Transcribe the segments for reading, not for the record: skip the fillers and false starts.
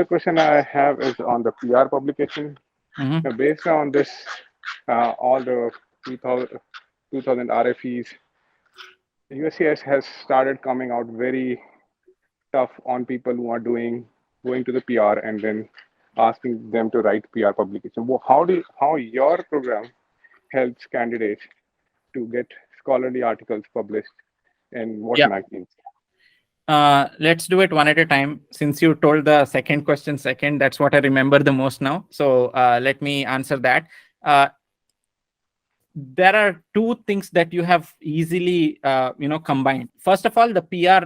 other question I have is on the PR publication. Mm-hmm. Based on this, all the 2000 RFEs, USCIS has started coming out very tough on people who are going to the PR and then asking them to write PR publication. How your program helps candidates to get scholarly articles published in what Yeah. magazines? Let's do it one at a time. Since you told the second question second, that's what I remember the most now. So let me answer that. Uh, there are two things that you have easily combined. First of all, the PR,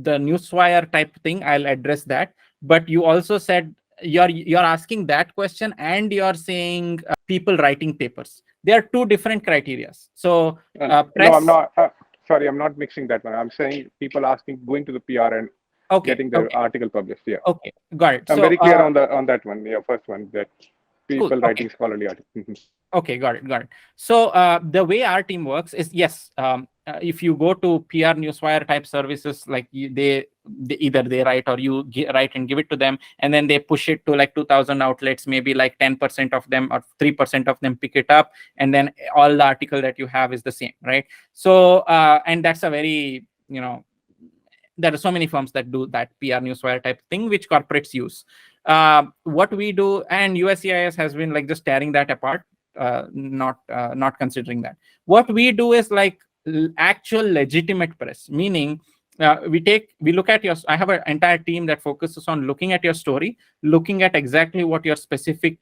the newswire type thing, I'll address that. But you also said you're asking that question and you're saying people writing papers. They are two different criteria. So No, I'm press. not. Sorry, I'm not mixing that one. I'm saying people asking going to the PR and Okay, getting their okay, article published. Yeah, okay, got it. I'm So very clear on that one. Yeah, first one, that cool. people Okay. writing scholarly articles. Okay, got it, got it. So the way our team works is, yes, if you go to PR newswire type services, like they either they write or you write and give it to them, and then they push it to like 2,000 outlets, maybe like 10% of them or 3% of them pick it up, and then all the article that you have is the same, right? So and that's a very, there are so many firms that do that PR newswire type thing, which corporates use. What we do, and USCIS has been like just tearing that apart, not considering that. What we do is like actual legitimate press, meaning we look at your. I have an entire team that focuses on looking at your story, looking at exactly what your specific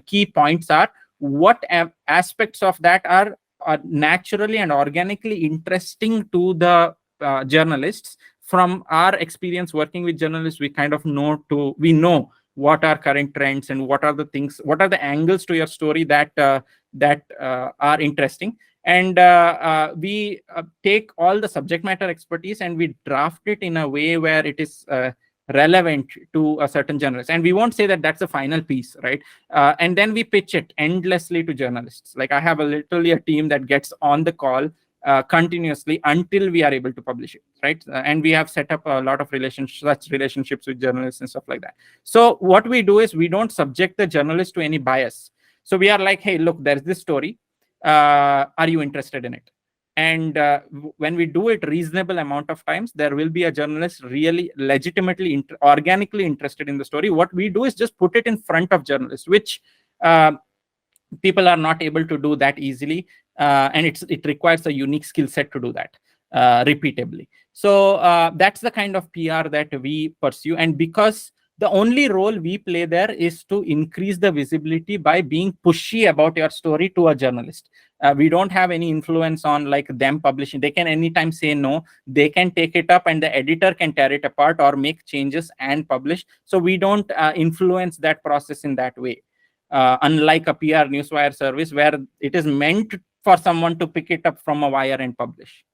key points are, what aspects of that are naturally and organically interesting to the journalists. From our experience working with journalists, we kind of we know what are current trends and what are the things, what are the angles to your story that are interesting. And we take all the subject matter expertise and we draft it in a way where it is relevant to a certain journalist. And we won't say that that's the final piece, right? And then we pitch it endlessly to journalists. Like I have literally a team that gets on the call continuously until we are able to publish it, right? And we have set up a lot of relationships with journalists and stuff like that. So what we do is we don't subject the journalist to any bias. So we are like, hey, look, there's this story. Are you interested in it? And when we do it reasonable amount of times, there will be a journalist really legitimately organically interested in the story. What we do is just put it in front of journalists, which people are not able to do that easily, and it requires a unique skill set to do that repeatably. So that's the kind of PR that we pursue. And because the only role we play there is to increase the visibility by being pushy about your story to a journalist. We don't have any influence on like them publishing. They can anytime say no. They can take it up and the editor can tear it apart or make changes and publish. So we don't influence that process in that way. Unlike a PR newswire service where it is meant for someone to pick it up from a wire and publish.